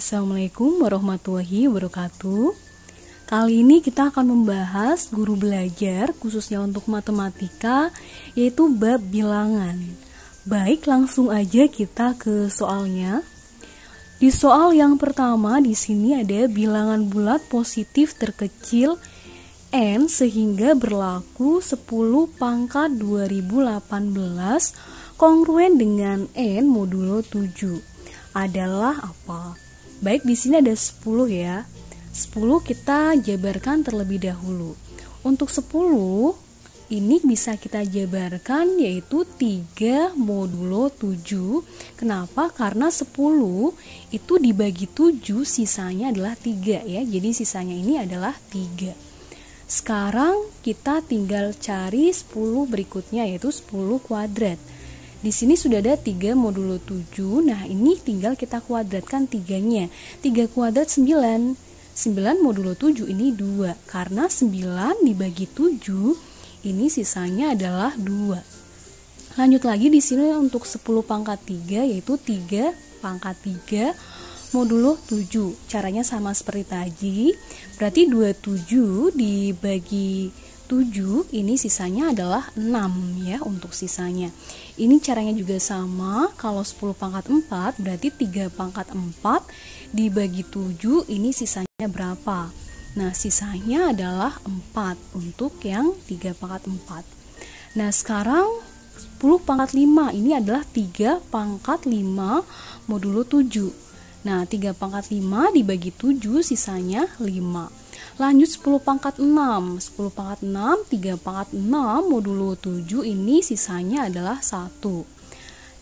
Assalamualaikum warahmatullahi wabarakatuh. Kali ini kita akan membahas guru belajar khususnya untuk matematika, yaitu bab bilangan. Baik, langsung aja kita ke soalnya. Di soal yang pertama di sini ada bilangan bulat positif terkecil n sehingga berlaku 10 pangkat 2018 kongruen dengan n modulo 7 adalah apa? Baik, di sini ada 10 ya. 10 kita jabarkan terlebih dahulu. Untuk 10 ini bisa kita jabarkan yaitu 3 modulo 7. Kenapa? Karena 10 itu dibagi 7 sisanya adalah 3 ya. Jadi sisanya ini adalah 3. Sekarang kita tinggal cari 10 berikutnya yaitu 10 kuadrat. Di sini sudah ada 3 modulo 7. Nah, ini tinggal kita kuadratkan 3-nya. 3 kuadrat 9. 9 modulo 7 ini 2. Karena 9 dibagi 7, ini sisanya adalah 2. Lanjut lagi di sini untuk 10 pangkat 3 yaitu 3 pangkat 3 modulo 7. Caranya sama seperti tadi. Berarti 27 dibagi 7 ini sisanya adalah 6 ya untuk sisanya. Ini caranya juga sama. Kalau 10 pangkat 4 berarti 3 pangkat 4 dibagi 7 ini sisanya berapa? Nah, sisanya adalah 4 untuk yang 3 pangkat 4. Nah, sekarang 10 pangkat 5 ini adalah 3 pangkat 5 modulo 7. Nah, 3 pangkat 5 dibagi 7 sisanya 5. Lanjut 10 pangkat 6. 10 pangkat 6, 3 pangkat 6 modulo 7 ini sisanya adalah 1.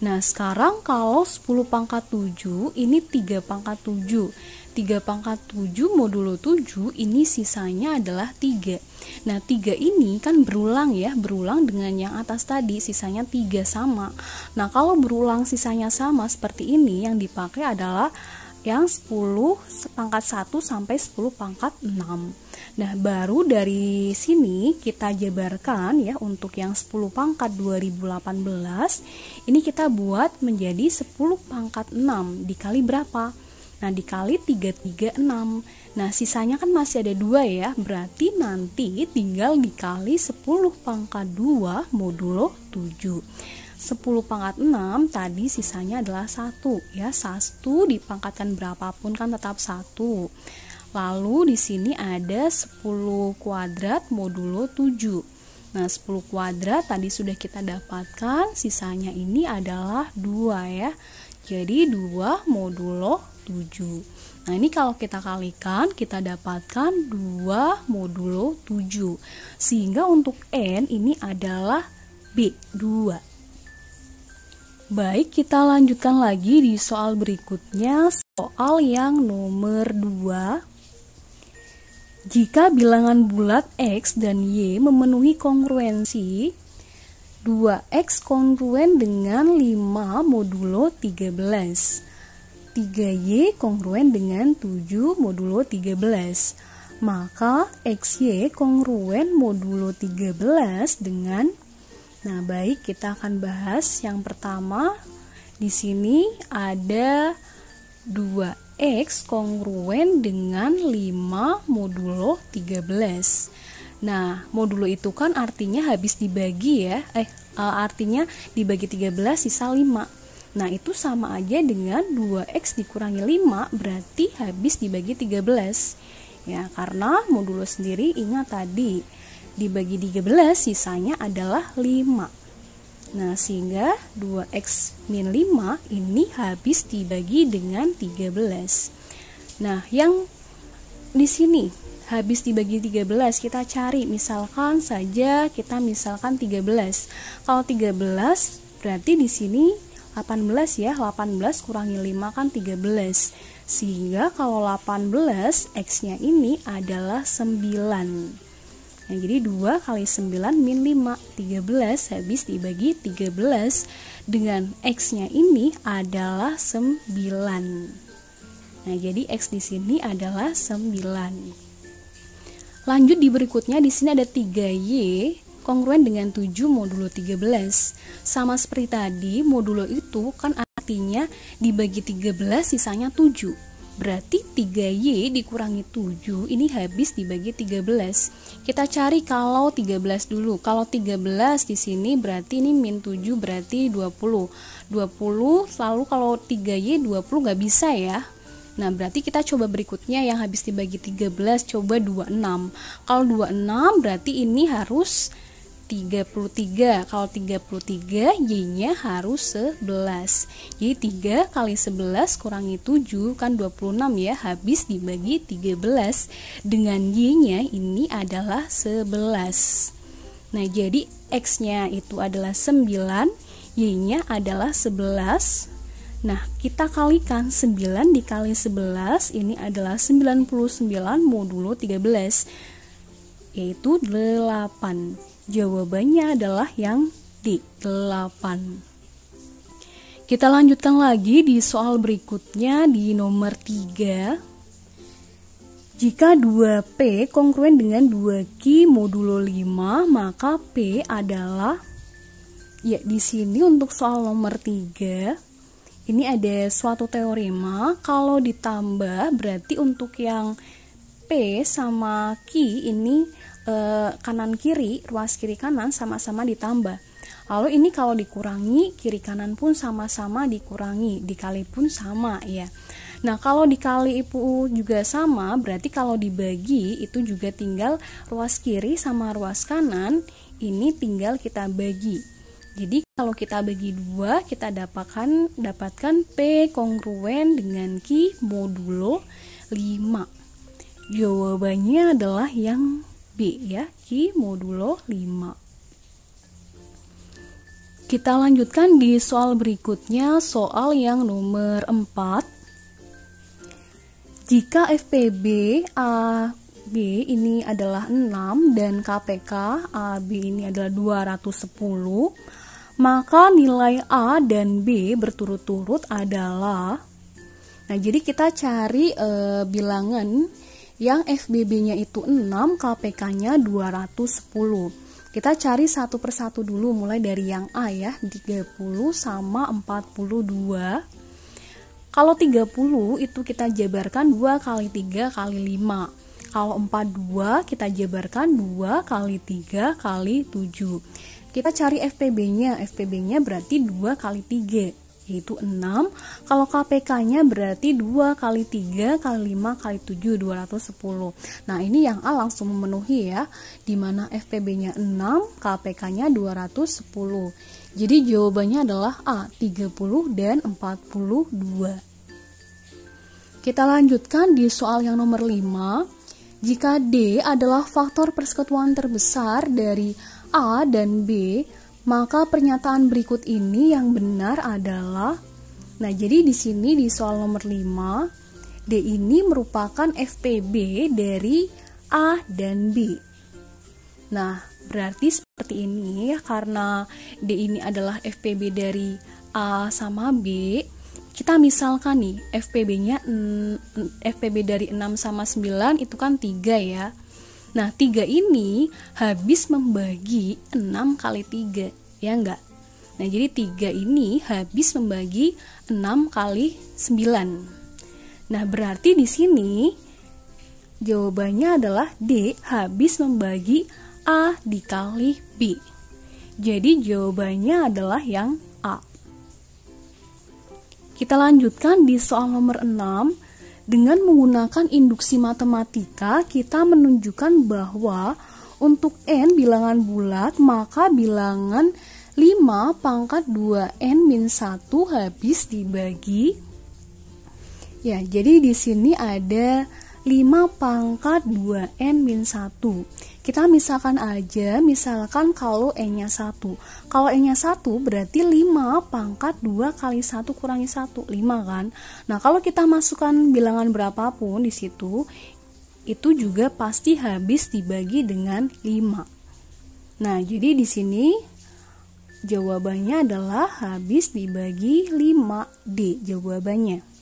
Nah, sekarang kalau 10 pangkat 7 ini 3 pangkat 7. 3 pangkat 7 modulo 7 ini sisanya adalah 3. Nah, 3 ini kan berulang ya, berulang dengan yang atas tadi, sisanya 3 sama. Nah, kalau berulang sisanya sama seperti ini, yang dipakai adalah yang 10 pangkat 1 sampai 10 pangkat 6. Nah, baru dari sini kita jabarkan ya untuk yang 10 pangkat 2018 ini kita buat menjadi 10 pangkat 6 dikali berapa? Nah, dikali 336. Nah, sisanya kan masih ada 2 ya, berarti nanti tinggal dikali 10 pangkat 2 modulo 7. 10 pangkat 6 tadi sisanya adalah 1 ya. 1 dipangkatkan berapapun kan tetap 1. Lalu di sini ada 10 kuadrat modulo 7. Nah, 10 kuadrat tadi sudah kita dapatkan, sisanya ini adalah 2 ya. Jadi 2 modulo 7. Nah, ini kalau kita kalikan kita dapatkan 2 modulo 7. Sehingga untuk N ini adalah B2. Baik, kita lanjutkan lagi di soal berikutnya, soal yang nomor 2. Jika bilangan bulat X dan Y memenuhi kongruensi, 2X kongruen dengan 5 modulo 13, 3Y kongruen dengan 7 modulo 13, maka XY kongruen modulo 13 dengan. Nah, baik, kita akan bahas yang pertama. Di sini ada 2X kongruen dengan 5 modulo 13. Nah, modulo itu kan artinya habis dibagi ya. Artinya dibagi 13 sisa 5. Nah, itu sama aja dengan 2X dikurangi 5 berarti habis dibagi 13. Ya, karena modulo sendiri ingat tadi dibagi 13 sisanya adalah 5. Nah, sehingga 2x min 5 ini habis dibagi dengan 13. Nah, yang di sini habis dibagi 13 kita cari, misalkan saja kita misalkan 13. Kalau 13 berarti di sini 18 ya, 18 kurangi 5 kan 13. Sehingga kalau 18 x-nya ini adalah 9. Nah, jadi 2 kali 9 min 5, 13 habis dibagi 13 dengan X-nya ini adalah 9. Nah, jadi X di sini adalah 9. Lanjut di berikutnya, di sini ada 3Y kongruen dengan 7 modulo 13. Sama seperti tadi, modulo itu kan artinya dibagi 13 sisanya 7. Berarti 3Y dikurangi 7 ini habis dibagi 13. Kita cari kalau 13 dulu. Kalau 13 di sini berarti ini min 7 berarti 20. 20 lalu kalau 3Y 20 nggak bisa ya. Nah, berarti kita coba berikutnya yang habis dibagi 13, coba 26. Kalau 26 berarti ini harus 33. Kalau 33 Y-nya harus 11. Jadi 3 kali 11 kurangi 7 kan 26 ya, habis dibagi 13. Dengan Y-nya ini adalah 11. Nah, jadi X-nya itu adalah 9, Y-nya adalah 11. Nah, kita kalikan 9 dikali 11 ini adalah 99 modulo 13, yaitu 8. Jawabannya adalah yang D, 8. Kita lanjutkan lagi di soal berikutnya di nomor 3. Jika 2P kongruen dengan 2Q modulo 5, maka P adalah, ya di sini untuk soal nomor 3, ini ada suatu teorema, kalau ditambah berarti untuk yang P sama Q ini kanan kiri, ruas kiri kanan sama-sama ditambah. Lalu ini kalau dikurangi, kiri kanan pun sama-sama dikurangi, dikali pun sama ya. Nah, kalau dikali itu juga sama, berarti kalau dibagi itu juga tinggal ruas kiri sama ruas kanan ini tinggal kita bagi. Jadi kalau kita bagi 2, kita dapatkan P kongruen dengan Q modulo 5. Jawabannya adalah yang B ya, Q modulo 5. Kita lanjutkan di soal berikutnya, soal yang nomor 4. Jika FPB AB ini adalah 6 dan KPK AB ini adalah 210, maka nilai A dan B berturut-turut adalah, nah jadi kita cari bilangan yang FBB-nya itu 6, KPK-nya 210. Kita cari satu persatu dulu, mulai dari yang A ya, 30 sama 42. Kalau 30 itu kita jabarkan 2 kali 3 kali 5. Kalau 42 kita jabarkan 2 kali 3 kali 7. Kita cari FPB-nya, FPB-nya berarti 2 kali 3. Yaitu 6. Kalau KPK-nya berarti 2 kali 3 kali 5 kali 7, 210. Nah, ini yang A langsung memenuhi ya, dimana FPB-nya 6, KPK-nya 210. Jadi jawabannya adalah A, 30 dan 42. Kita lanjutkan di soal yang nomor 5. Jika D adalah faktor persekutuan terbesar dari A dan B, maka pernyataan berikut ini yang benar adalah, nah jadi di sini di soal nomor 5, D ini merupakan FPB dari A dan B. Nah, berarti seperti ini ya, karena D ini adalah FPB dari A sama B, kita misalkan nih FPB dari 6 sama 9 itu kan 3 ya. Nah, 3 ini habis membagi 6 kali 3, ya enggak? Nah, jadi 3 ini habis membagi 6 kali 9. Nah, berarti di sini jawabannya adalah D habis membagi A dikali B. Jadi jawabannya adalah yang A. Kita lanjutkan di soal nomor 6. Dengan menggunakan induksi matematika, kita menunjukkan bahwa untuk N bilangan bulat, maka bilangan 5 pangkat 2N min 1 habis dibagi. Ya, jadi di sini ada 5 pangkat 2N min 1. Kita misalkan aja, misalkan kalau N-nya 1. Kalau N-nya 1 berarti 5 pangkat 2 kali 1 kurangi 1, 5 kan? Nah, kalau kita masukkan bilangan berapapun di situ, itu juga pasti habis dibagi dengan 5. Nah, jadi di sini jawabannya adalah habis dibagi 5D jawabannya.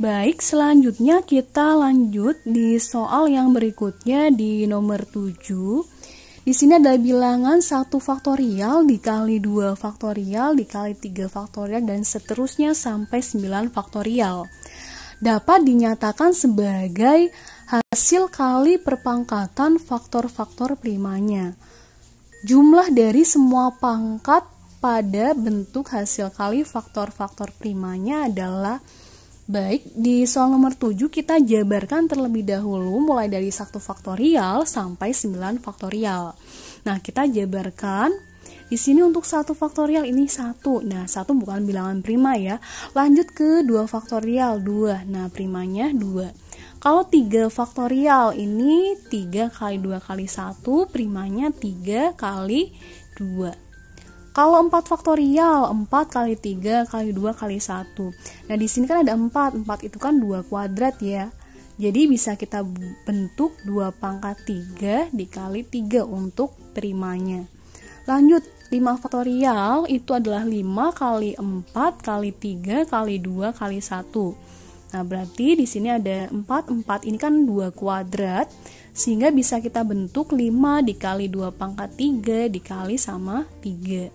Baik, selanjutnya kita lanjut di soal yang berikutnya di nomor 7. Di sini ada bilangan 1 faktorial dikali 2 faktorial dikali 3 faktorial dan seterusnya sampai 9 faktorial. Dapat dinyatakan sebagai hasil kali perpangkatan faktor-faktor primanya. Jumlah dari semua pangkat pada bentuk hasil kali faktor-faktor primanya adalah, baik, di soal nomor 7 kita jabarkan terlebih dahulu mulai dari 1 faktorial sampai 9 faktorial. Nah, kita jabarkan di sini untuk 1 faktorial ini 1. Nah, 1 bukan bilangan prima ya. Lanjut ke 2 faktorial, 2. Nah, primanya 2. Kalau 3 faktorial ini 3 kali 2 kali 1, primanya 3 kali 2. Kalau 4 faktorial, 4 kali 3 kali 2 kali 1. Nah, di sini kan ada 4. 4 itu kan 2 kuadrat ya. Jadi bisa kita bentuk 2 pangkat 3 dikali 3 untuk primanya. Lanjut, 5 faktorial itu adalah 5 kali 4 kali 3 kali 2 kali 1. Nah, berarti di sini ada 4. 4 ini kan 2 kuadrat, sehingga bisa kita bentuk 5 dikali 2 pangkat 3 dikali sama 3.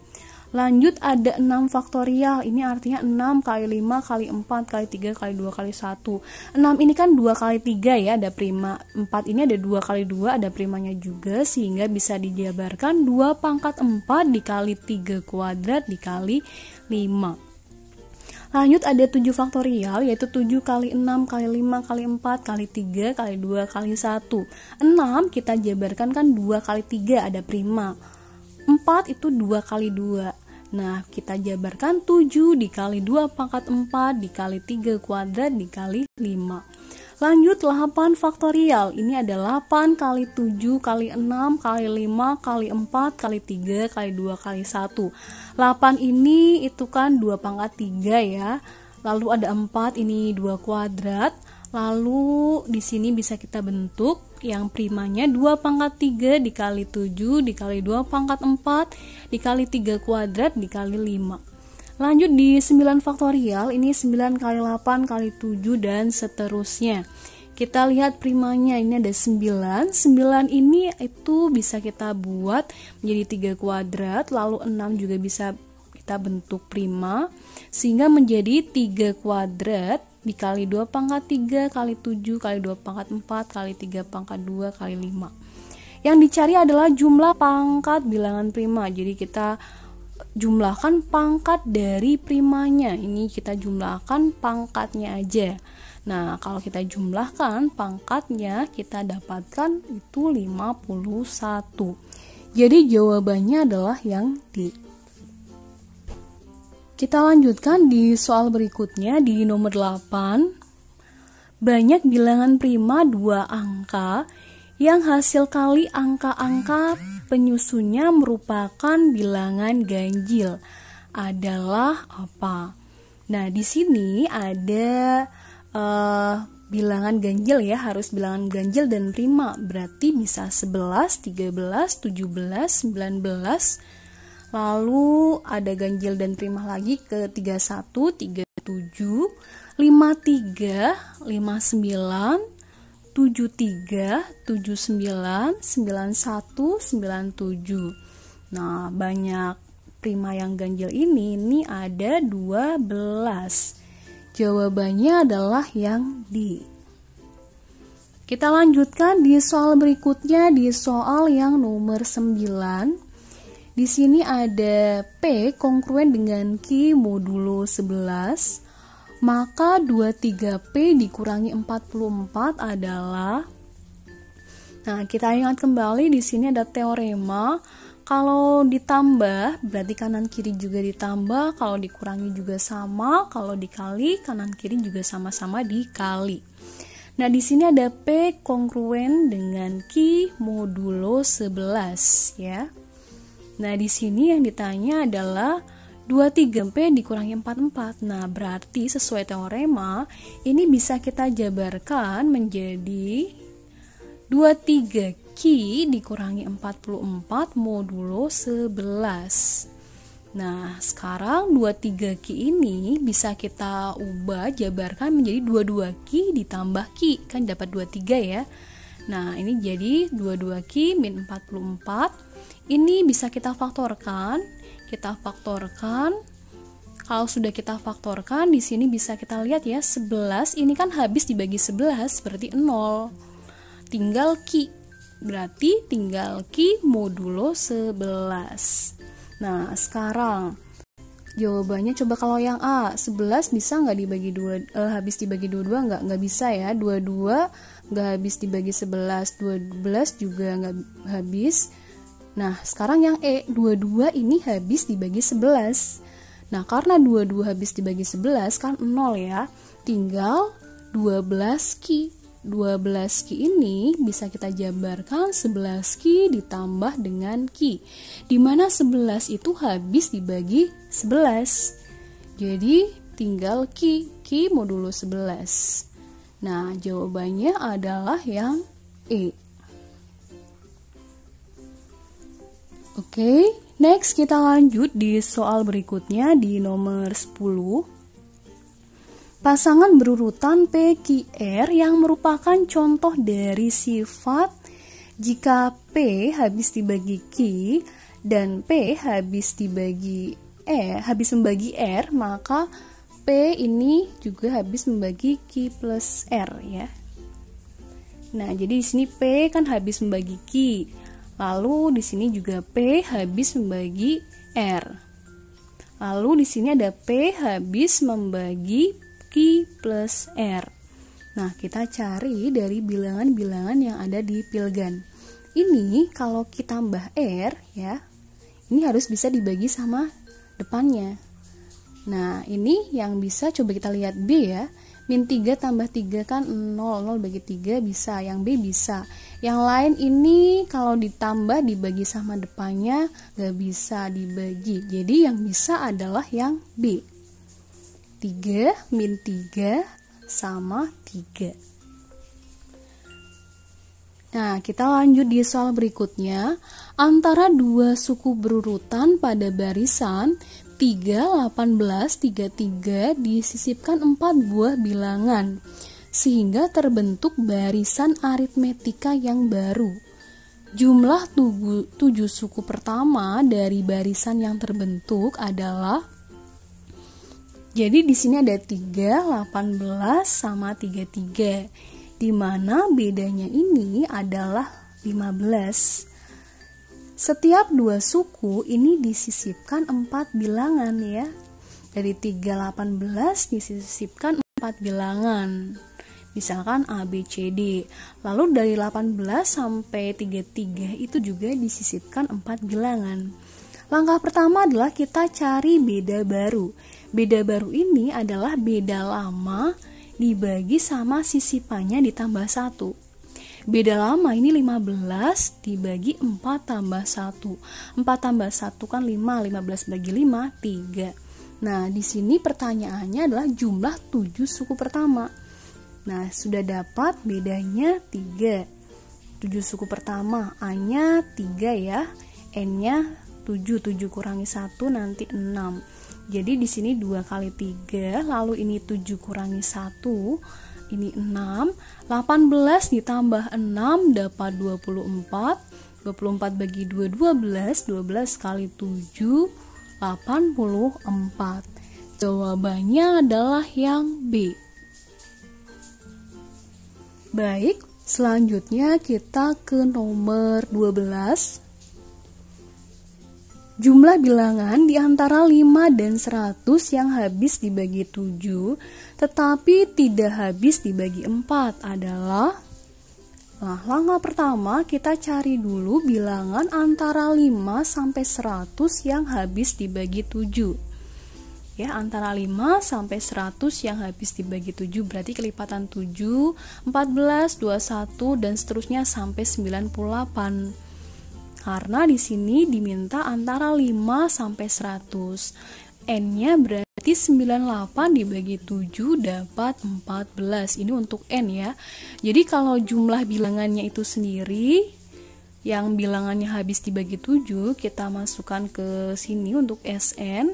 Lanjut, ada 6 faktorial. Ini artinya 6 kali 5 kali 4 kali 3 kali 2 kali 1. 6 ini kan 2 kali 3 ya, ada prima. 4 ini ada 2 kali 2, ada primanya juga, sehingga bisa dijabarkan 2 pangkat 4 dikali 3 kuadrat dikali 5. Lanjut, ada 7 faktorial, yaitu 7 kali 6 kali 5 kali 4 kali 3 kali 2 kali 1. 6 kita jabarkan kan 2 kali 3, ada prima. 4 itu 2 kali 2. Nah, kita jabarkan 7 dikali 2 pangkat 4 dikali 3 kuadrat dikali 5. Lanjut, 8 faktorial. Ini ada 8 kali 7 kali 6 kali 5 kali 4 kali 3 kali 2 kali 1. 8 ini itu kan 2 pangkat 3 ya. Lalu ada 4, ini 2 kuadrat. Lalu di sini bisa kita bentuk yang primanya 2 pangkat 3 dikali 7 dikali 2 pangkat 4 dikali 3 kuadrat dikali 5. Lanjut di 9 faktorial, ini 9 kali 8 kali 7 dan seterusnya. Kita lihat primanya, ini ada 9. 9 ini itu bisa kita buat menjadi 3 kuadrat, lalu 6 juga bisa kita bentuk prima, sehingga menjadi 3 kuadrat dikali 2 pangkat 3 kali 7 kali 2 pangkat 4 kali 3 pangkat 2 kali 5. Yang dicari adalah jumlah pangkat bilangan prima. Jadi kita jumlahkan pangkat dari primanya. Ini kita jumlahkan pangkatnya aja. Nah, kalau kita jumlahkan pangkatnya, kita dapatkan itu 51. Jadi jawabannya adalah yang D. Kita lanjutkan di soal berikutnya di nomor 8. Banyak bilangan prima 2 angka yang hasil kali angka-angka penyusunnya merupakan bilangan ganjil adalah apa? Nah, di sini ada bilangan ganjil ya, harus bilangan ganjil dan prima. Berarti bisa 11, 13, 17, 19. Lalu ada ganjil dan prima lagi ke 31, 37, 53, 59, 73, 79, 91, 97. Nah, banyak prima yang ganjil ini ada 12. Jawabannya adalah yang D. Kita lanjutkan di soal berikutnya, di soal yang nomor 9. Di sini ada P kongruen dengan Q modulo 11, maka 23P dikurangi 44 adalah. Nah, kita ingat kembali di sini ada teorema, kalau ditambah berarti kanan kiri juga ditambah, kalau dikurangi juga sama, kalau dikali kanan kiri juga sama-sama dikali. Nah, di sini ada P kongruen dengan Q modulo 11 ya. Nah, di sini yang ditanya adalah 23P dikurangi 44. Nah, berarti sesuai teorema, ini bisa kita jabarkan menjadi 23Q dikurangi 44 modulo 11. Nah, sekarang 23Q ini bisa kita ubah, jabarkan menjadi 22Q ditambah Q. Kan dapat 23 ya. Nah, ini jadi 22Q min 44. Ini bisa kita faktorkan. Kalau sudah kita faktorkan, di sini bisa kita lihat ya, 11 ini kan habis dibagi 11 berarti 0. Tinggal Q. Berarti tinggal Q modulo 11. Nah, sekarang jawabannya coba kalau yang A, 11 bisa nggak dibagi 2, habis dibagi 22 nggak bisa ya, 22 nggak habis dibagi 11, 12 juga nggak habis. Nah, sekarang yang E, 22 ini habis dibagi 11. Nah, karena 22 habis dibagi 11 kan 0 ya, tinggal 12Q. 12Q ini bisa kita jabarkan 11Q ditambah dengan Q, dimana 11 itu habis dibagi 11. Jadi tinggal Q modulo 11. Nah, jawabannya adalah yang E. Oke, next kita lanjut di soal berikutnya di nomor 10. Pasangan berurutan PQR yang merupakan contoh dari sifat jika P habis dibagi Q dan P habis membagi R, maka P ini juga habis membagi Q plus R ya. Nah, jadi di sini P kan habis membagi Q. Lalu di sini juga P habis membagi R. Lalu di sini ada P habis membagi Q plus R. Nah, kita cari dari bilangan-bilangan yang ada di Pilgan. Ini kalau kita tambah R ya, ini harus bisa dibagi sama depannya. Nah, ini yang bisa coba kita lihat B ya. Min 3 tambah 3 kan 0, 0 bagi 3 bisa, yang B bisa. Yang lain ini kalau ditambah dibagi sama depannya gak bisa dibagi. Jadi yang bisa adalah yang B. 3 min 3 sama 3. Nah, kita lanjut di soal berikutnya. Antara dua suku berurutan pada barisan 3, 18, 33 disisipkan 4 buah bilangan, sehingga terbentuk barisan aritmetika yang baru. Jumlah 7 suku pertama dari barisan yang terbentuk adalah, jadi di sini ada 3, 18 sama 33, di mana bedanya ini adalah 15. Setiap dua suku ini disisipkan 4 bilangan ya. Dari 3, 18 disisipkan 4 bilangan. Misalkan A, B, C, D. Lalu dari 18 sampai 33 itu juga disisipkan 4 bilangan. Langkah pertama adalah kita cari beda baru. Beda baru ini adalah beda lama dibagi sama sisipannya ditambah 1. Beda lama ini 15 dibagi 4 tambah 1. 4 tambah 1 kan 5, 15 bagi 5, 3. Nah, di sini pertanyaannya adalah jumlah 7 suku pertama. Nah, sudah dapat bedanya 3. 7 suku pertama, A-nya 3 ya, N-nya 7, 7 kurangi 1 nanti 6. Jadi di sini 2 kali 3, lalu ini 7 kurangi 1. Ini 6, 18 ditambah 6 dapat 24, 24 bagi 2, 12, 12 kali 7, 84. Jawabannya adalah yang B. Baik, selanjutnya kita ke nomor 12. Jumlah bilangan di antara 5 dan 100 yang habis dibagi 7 tetapi tidak habis dibagi 4 adalah, nah, langkah pertama kita cari dulu bilangan antara 5 sampai 100 yang habis dibagi 7. Ya, antara 5 sampai 100 yang habis dibagi 7 berarti kelipatan 7, 14, 21 dan seterusnya sampai 98. Karena di sini diminta antara 5 sampai 100. N-nya berarti 98 dibagi 7 dapat 14. Ini untuk N ya. Jadi kalau jumlah bilangannya itu sendiri, yang bilangannya habis dibagi 7, kita masukkan ke sini untuk Sn.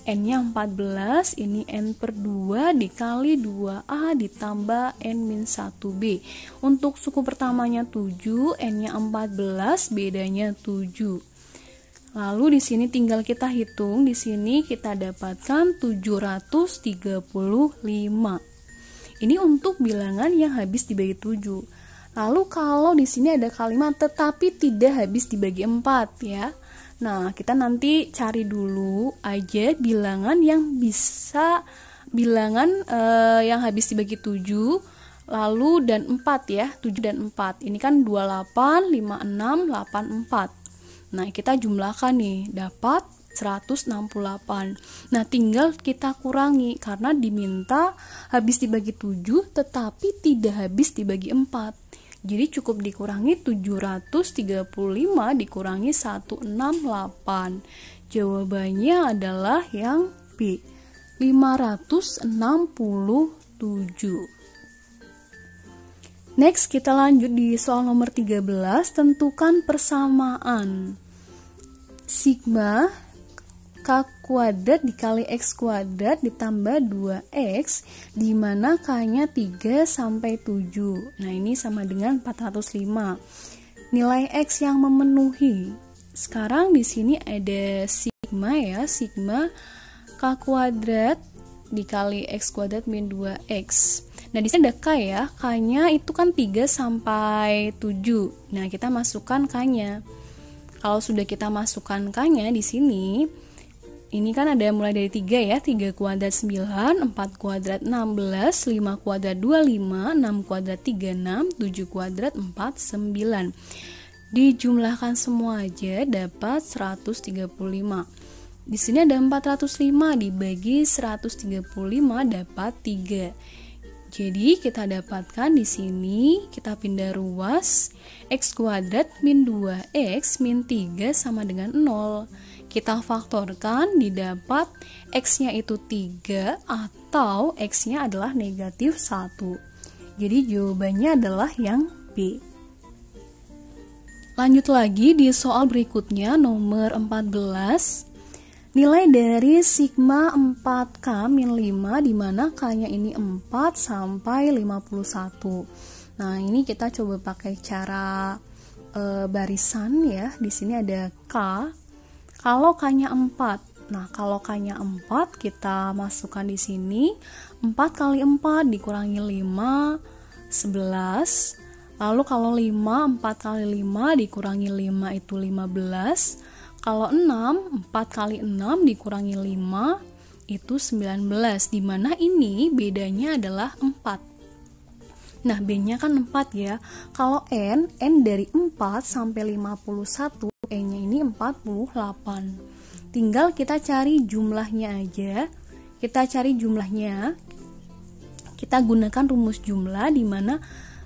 N-nya 14, ini N per 2 dikali 2A ditambah N-1B. Untuk suku pertamanya 7, N-nya 14, bedanya 7. Lalu di sini tinggal kita hitung, di sini kita dapatkan 735. Ini untuk bilangan yang habis dibagi 7. Lalu kalau di sini ada kalimat tetapi tidak habis dibagi 4 ya. Nah, kita nanti cari dulu aja bilangan yang bisa yang habis dibagi 7 lalu dan 4 ya, 7 dan 4. Ini kan 28, 56, 84. Nah, kita jumlahkan nih, dapat 168. Nah, tinggal kita kurangi karena diminta habis dibagi 7 tetapi tidak habis dibagi 4. Jadi cukup dikurangi 735 dikurangi 168. Jawabannya adalah yang B, 567. Next, kita lanjut di soal nomor 13, tentukan persamaan sigma K kuadrat dikali X kuadrat ditambah 2X di mana K-nya 3 sampai 7. Nah, ini sama dengan 405. Nilai X yang memenuhi. Sekarang di sini ada sigma ya, sigma K kuadrat dikali X kuadrat min 2X. Nah, di sini ada K ya. K-nya itu kan 3 sampai 7. Nah, kita masukkan K-nya. Kalau sudah kita masukkan K-nya di sini, ini kan ada mulai dari 3 ya, 3 kuadrat 9, 4 kuadrat 16, 5 kuadrat 25, 6 kuadrat 36, 7 kuadrat 49. Dijumlahkan semua aja dapat 135. Di sini ada 405 dibagi 135 dapat 3. Jadi kita dapatkan di sini, kita pindah ruas, X kuadrat min 2X min 3 sama dengan 0. Kita faktorkan, didapat X-nya itu 3 atau X-nya adalah negatif 1. Jadi jawabannya adalah yang B. Lanjut lagi di soal berikutnya, nomor 14. Nilai dari sigma 4K min 5 di mana K-nya ini 4 sampai 51. Nah, ini kita coba pakai cara barisan ya. Di sini ada K. Kalau K-nya 4. Nah, kalau K-nya 4 kita masukkan di sini. 4 kali 4 dikurangi 5 11. Lalu kalau 5, 4 kali 5 dikurangi 5 itu 15. Kalau 6, 4 kali 6 dikurangi 5 itu 19. Dimana ini bedanya adalah 4. Nah, B-nya kan 4 ya. Kalau N dari 4 sampai 51, E-nya ini 48. Tinggal kita cari jumlahnya aja. Kita cari jumlahnya. Kita gunakan rumus jumlah di mana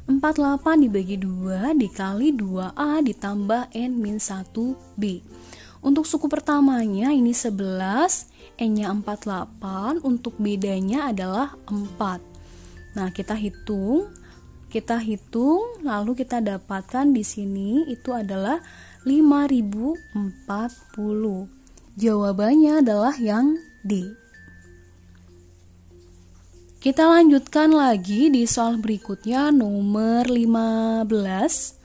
48 dibagi 2 dikali 2A ditambah N-1B. Untuk suku pertamanya ini 11, N-nya 48, untuk bedanya adalah 4. Nah, kita hitung, lalu kita dapatkan di sini itu adalah 5040. Jawabannya adalah yang D. Kita lanjutkan lagi di soal berikutnya, nomor 15.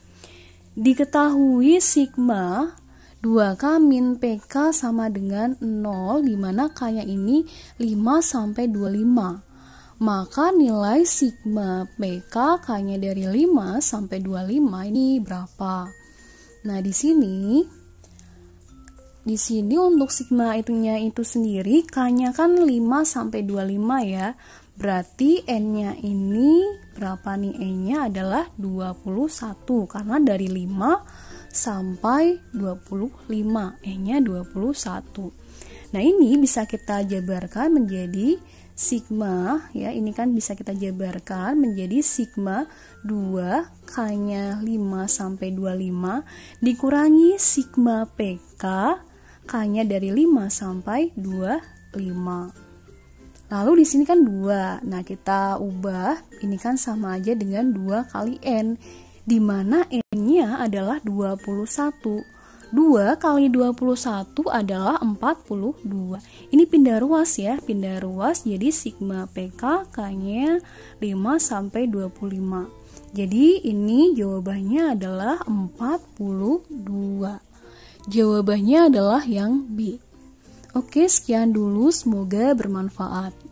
Diketahui sigma 2K min PK sama dengan 0, di mana K-nya ini 5 sampai 25. Maka nilai sigma PK K-nya dari 5 sampai 25 ini berapa? Nah, di sini untuk sigma itunya itu sendiri K-nya kan 5 sampai 25 ya. Berarti N-nya ini berapa nih? N-nya adalah 21 karena dari 5 sampai 25, E-nya 21. Nah, ini bisa kita jabarkan menjadi sigma ya, ini kan bisa kita jabarkan menjadi sigma 2 K-nya 5 sampai 25 dikurangi sigma PK K-nya dari 5 sampai 25. Lalu di sini kan 2. Nah, kita ubah, ini kan sama aja dengan 2 kali N, di mana N-nya adalah 21. 2 kali 21 adalah 42. Ini pindah ruas ya, pindah ruas, jadi sigma PK K-nya 5 sampai 25. Jadi ini jawabannya adalah 42. Jawabannya adalah yang B. Oke, sekian dulu, semoga bermanfaat.